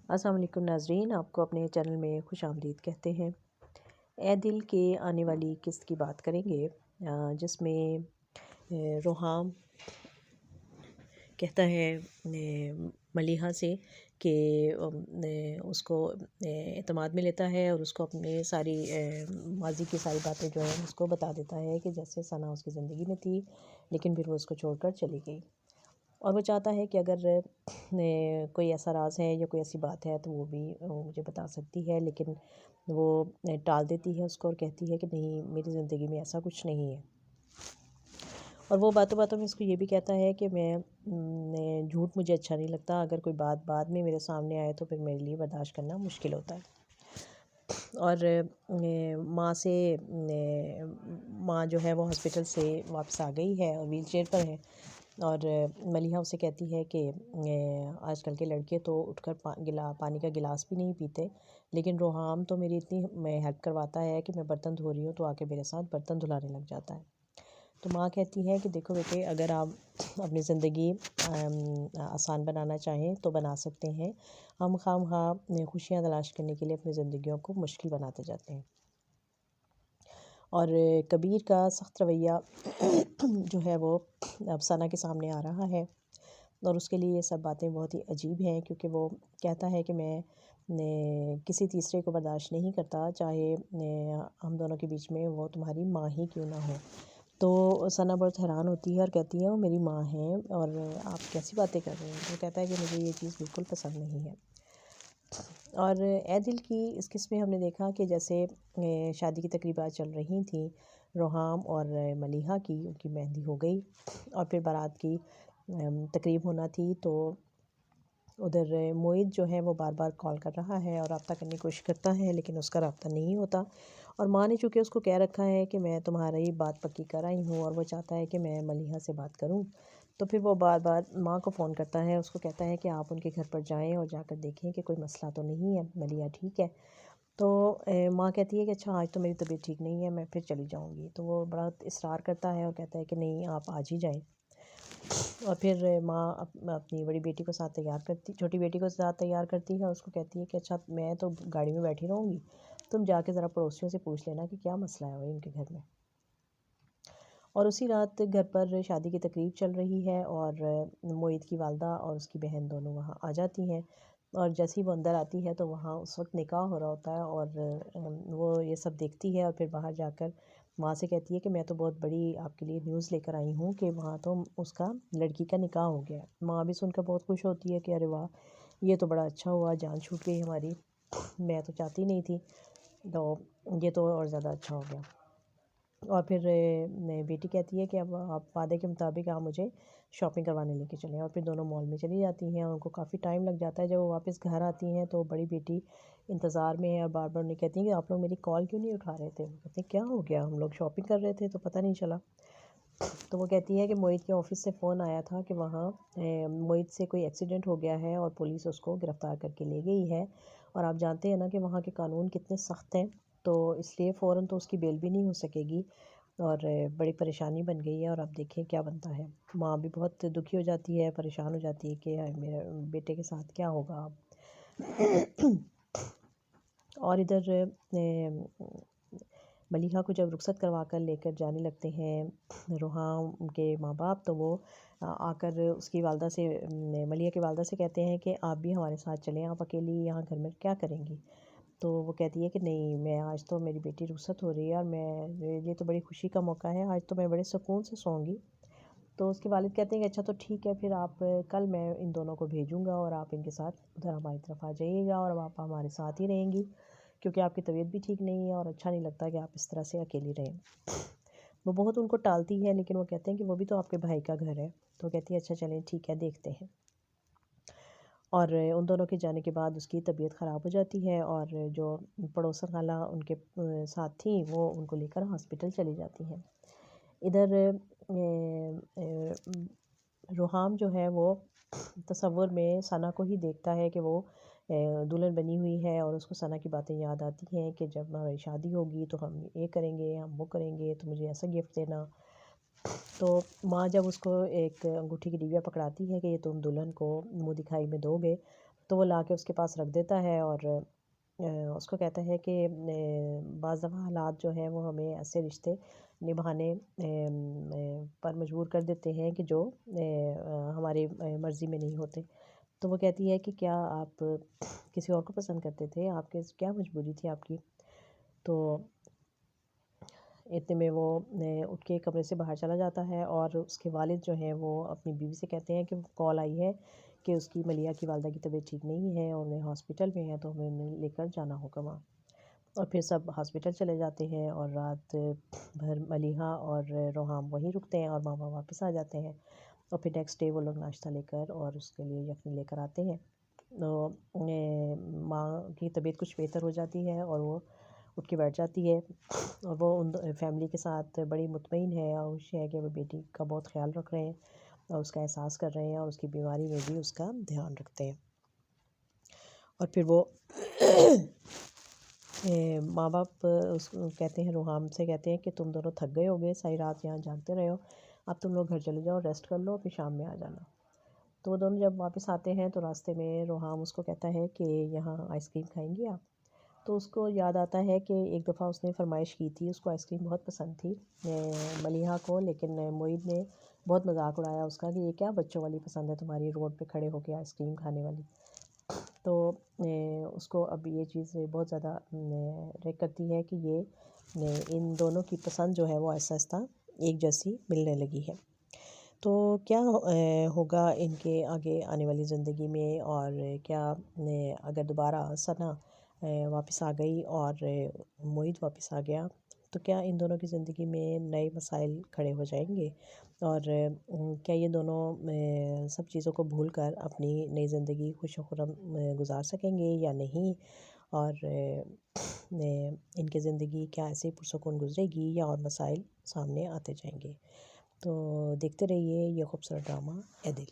السلام علیکم ناظرین، آپ کو اپنے چینل میں خوش آمدید کہتے ہیں۔ اے دل کے آنے والی قسط کی بات کریں گے، جس میں روحام کہتا ہے ملیحہ سے کہ اس کو اعتماد میں لیتا ہے اور اس کو اپنے ساری ماضی کی ساری باتیں جو ہیں اس کو بتا دیتا ہے کہ جیسے ثنا اس کی زندگی میں تھی لیکن پھر وہ اس کو چھوڑ کر چلی گئی، اور وہ چاہتا ہے کہ اگر کوئی ایسا راز ہے یا کوئی ایسی بات ہے تو وہ بھی مجھے بتا سکتی ہے، لیکن وہ ٹال دیتی ہے اس کو اور کہتی ہے کہ نہیں، میری زندگی میں ایسا کچھ نہیں ہے۔ اور وہ باتوں باتوں میں اس کو یہ بھی کہتا ہے کہ میں جھوٹ مجھے اچھا نہیں لگتا، اگر کوئی بات بعد میں میرے سامنے آئے تو پھر میرے لیے برداشت کرنا مشکل ہوتا ہے۔ اور ماں جو ہے وہ ہاسپٹل سے واپس آ گئی ہے اور ویل چیئر پر ہے، اور ملیحہ اسے کہتی ہے کہ آج کل کے لڑکے تو اٹھ کر پانی کا گلاس بھی نہیں پیتے، لیکن روحام تو میری اتنی ہیلپ کرواتا ہے کہ میں برتن دھو رہی ہوں تو آ کے میرے ساتھ برتن دھلانے لگ جاتا ہے۔ تو ماں کہتی ہے کہ دیکھو بیٹے، اگر آپ اپنی زندگی آسان بنانا چاہیں تو بنا سکتے ہیں، ہم خواہ خوشیاں تلاش کرنے کے لیے اپنی زندگیوں کو مشکل بناتے جاتے ہیں۔ اور کبیر کا سخت رویہ جو ہے وہ اب ثنا کے سامنے آ رہا ہے، اور اس کے لیے یہ سب باتیں بہت ہی عجیب ہیں، کیونکہ وہ کہتا ہے کہ میں کسی تیسرے کو برداشت نہیں کرتا، چاہے ہم دونوں کے بیچ میں وہ تمہاری ماں ہی کیوں نہ ہو۔ تو ثنا بہت حیران ہوتی ہے اور کہتی ہے وہ میری ماں ہیں اور آپ کیسی باتیں کر رہے ہیں؟ وہ کہتا ہے کہ مجھے یہ چیز بالکل پسند نہیں ہے۔ اور اے دل کی اس قسم میں ہم نے دیکھا کہ جیسے شادی کی تقریبات چل رہی تھیں، روحام اور ملیحہ کی، ان کی مہندی ہو گئی اور پھر بارات کی تقریب ہونا تھی، تو ادھر معید جو ہے وہ بار بار کال کر رہا ہے اور رابطہ کرنے کی کوشش کرتا ہے، لیکن اس کا رابطہ نہیں ہوتا، اور ماں نے چونکہ اس کو کہہ رکھا ہے کہ میں تمہاری بات پکی کر آئی ہوں اور وہ چاہتا ہے کہ میں ملیحہ سے بات کروں، تو پھر وہ بار بار ماں کو فون کرتا ہے، اس کو کہتا ہے کہ آپ ان کے گھر پر جائیں اور جا کر دیکھیں کہ کوئی مسئلہ تو نہیں ہے، ملیحہ ٹھیک ہے۔ تو ماں کہتی ہے کہ اچھا آج تو میری طبیعت ٹھیک نہیں ہے، میں پھر چلی جاؤں گی، تو وہ بڑا اصرار کرتا ہے اور کہتا ہے کہ نہیں، آپ آج ہی جائیں۔ اور پھر ماں اپنی بڑی بیٹی کو ساتھ تیار کرتی، چھوٹی بیٹی کو ساتھ تیار کرتی ہے اور اس کو کہتی ہے کہ اچھا میں تو گاڑی میں بیٹھی رہوں گی، تم جا کے ذرا پڑوسیوں سے پوچھ لینا کہ کیا مسئلہ ہے ان کے گھر میں۔ اور اسی رات گھر پر شادی کی تقریب چل رہی ہے اور معید کی والدہ اور اس کی بہن دونوں وہاں آ جاتی ہیں، اور جیسے ہی وہ اندر آتی ہے تو وہاں اس وقت نکاح ہو رہا ہوتا ہے، اور وہ یہ سب دیکھتی ہے اور پھر باہر جا کر ماں سے کہتی ہے کہ میں تو بہت بڑی آپ کے لیے نیوز لے کر آئی ہوں کہ وہاں تو اس کا لڑکی کا نکاح ہو گیا ہے۔ ماں بھی سن کر بہت خوش ہوتی ہے کہ ارے واہ، یہ تو بڑا اچھا ہوا، جان چھوٹ گئی ہماری، میں تو چاہتی نہیں تھی، تو یہ تو اور زیادہ اچھا ہو گیا۔ اور پھر بیٹی کہتی ہے کہ اب آپ وعدے کے مطابق آپ مجھے شاپنگ کروانے لے کے چلیں، اور پھر دونوں مال میں چلی جاتی ہیں، اور ان کو کافی ٹائم لگ جاتا ہے۔ جب وہ واپس گھر آتی ہیں تو بڑی بیٹی انتظار میں ہے اور بار بار انہیں کہتی ہیں کہ آپ لوگ میری کال کیوں نہیں اٹھا رہے تھے؟ وہ کہتے ہیں کیا ہو گیا، ہم لوگ شاپنگ کر رہے تھے تو پتہ نہیں چلا۔ تو وہ کہتی ہے کہ معید کے آفس سے فون آیا تھا کہ وہاں معید سے کوئی ایکسیڈنٹ ہو گیا ہے اور پولیس اس کو گرفتار کر کے لے گئی ہے، اور آپ جانتے ہیں نا کہ وہاں کے قانون کتنے سخت ہیں، تو اس لیے فوراً تو اس کی بیل بھی نہیں ہو سکے گی، اور بڑی پریشانی بن گئی ہے، اور اب دیکھیں کیا بنتا ہے۔ ماں بھی بہت دکھی ہو جاتی ہے، پریشان ہو جاتی ہے کہ میرے بیٹے کے ساتھ کیا ہوگا اب۔ اور ادھر ملیحہ کو جب رخصت کروا کر لے کر جانے لگتے ہیں روحام کے ماں باپ، تو وہ آ کر اس کی والدہ سے، ملیحہ کی والدہ سے کہتے ہیں کہ آپ بھی ہمارے ساتھ چلیں، آپ اکیلی یہاں گھر میں کیا کریں گی؟ تو وہ کہتی ہے کہ نہیں، میں آج تو میری بیٹی رخصت ہو رہی ہے اور یہ تو بڑی خوشی کا موقع ہے، آج تو میں بڑے سکون سے سوؤں گی۔ تو اس کے والد کہتے ہیں کہ اچھا تو ٹھیک ہے، پھر آپ کل میں ان دونوں کو بھیجوں گا اور آپ ان کے ساتھ ادھر ہماری طرف آ جائیے گا اور آپ ہمارے ساتھ ہی رہیں گی، کیونکہ آپ کی طبیعت بھی ٹھیک نہیں ہے اور اچھا نہیں لگتا کہ آپ اس طرح سے اکیلی رہیں۔ وہ بہت ان کو ٹالتی ہے، لیکن وہ کہتے ہیں کہ وہ بھی تو آپ کے بھائی کا گھر ہے، تو کہتی ہے اچھا چلیں ٹھیک ہے، دیکھتے ہیں۔ اور ان دونوں کے جانے کے بعد اس کی طبیعت خراب ہو جاتی ہے، اور جو پڑوسن خالہ ان کے ساتھ تھیں وہ ان کو لے کر ہاسپٹل چلی جاتی ہیں۔ ادھر روحام جو ہے وہ تصور میں ثنا کو ہی دیکھتا ہے کہ وہ دلہن بنی ہوئی ہے، اور اس کو ثنا کی باتیں یاد آتی ہیں کہ جب ہماری شادی ہوگی تو ہم یہ کریں گے، ہم وہ کریں گے، تو مجھے ایسا گفٹ دینا۔ تو ماں جب اس کو ایک انگوٹھی کی ڈبیا پکڑاتی ہے کہ یہ تم دلہن کو منہ دکھائی میں دو گے، تو وہ لا کے اس کے پاس رکھ دیتا ہے اور اس کو کہتا ہے کہ بعض دفعہ حالات جو ہیں وہ ہمیں ایسے رشتے نبھانے پر مجبور کر دیتے ہیں کہ جو ہماری مرضی میں نہیں ہوتے. تو وہ کہتی ہے کہ کیا آپ کسی اور کو پسند کرتے تھے، آپ کے کیا مجبوری تھی آپ کی؟ تو اتنے میں وہ اٹھ کے کمرے سے باہر چلا جاتا ہے اور اس کے والد جو ہیں وہ اپنی بیوی سے کہتے ہیں کہ کال آئی ہے کہ اس کی ملیحہ کی والدہ کی طبیعت ٹھیک نہیں ہے اور انہیں ہاسپٹل میں ہے، تو ہمیں انہیں لے کر جانا ہوگا وہاں. اور پھر سب ہاسپٹل چلے جاتے ہیں اور رات بھر ملیحہ اور روحام وہیں رکتے ہیں اور ماما واپس آ جاتے ہیں. اور پھر نیکسٹ ڈے وہ لوگ ناشتہ لے کر اور اس کے لیے یخنی لے کر آتے ہیں. تو ماں کی طبیعت کچھ بہتر ہو جاتی ہے اور وہ اٹھ کے بیٹھ جاتی ہے اور وہ ان فیملی کے ساتھ بڑی مطمئن ہے اور خوش ہے کہ وہ بیٹی کا بہت خیال رکھ رہے ہیں اور اس کا احساس کر رہے ہیں اور اس کی بیماری میں بھی اس کا دھیان رکھتے ہیں. اور پھر وہ ماں باپ اس کو کہتے ہیں، روحام سے کہتے ہیں کہ تم دونوں تھک گئے ہوگے، ساری رات یہاں جاگتے رہے ہو، اب تم لوگ گھر چلے جاؤ، ریسٹ کر لو، پھر شام میں آ جانا. تو وہ دونوں جب واپس آتے ہیں تو راستے میں روحام اس کو کہتا ہے کہ یہاں آئس کریم کھائیں گی آپ؟ تو اس کو یاد آتا ہے کہ ایک دفعہ اس نے فرمائش کی تھی، اس کو آئس کریم بہت پسند تھی ملیحہ کو، لیکن معید نے بہت مذاق اڑایا اس کا کہ یہ کیا بچوں والی پسند ہے تمہاری، روڈ پہ کھڑے ہو کے آئس کریم کھانے والی. تو اس کو اب یہ چیز بہت زیادہ ریک کرتی ہے کہ یہ ان دونوں کی پسند جو ہے وہ آہستہ آہستہ ایک جیسی ملنے لگی ہے. تو کیا ہوگا ان کے آگے آنے والی زندگی میں، اور کیا اگر دوبارہ ثنا واپس آ گئی اور معید واپس آ گیا تو کیا ان دونوں کی زندگی میں نئے مسائل کھڑے ہو جائیں گے، اور کیا یہ دونوں سب چیزوں کو بھول کر اپنی نئی زندگی خوش و خرم گزار سکیں گے یا نہیں، اور ان کی زندگی کیا ایسے پرسکون گزرے گی یا اور مسائل سامنے آتے جائیں گے. تو دیکھتے رہیے یہ خوبصورت ڈرامہ اے دل.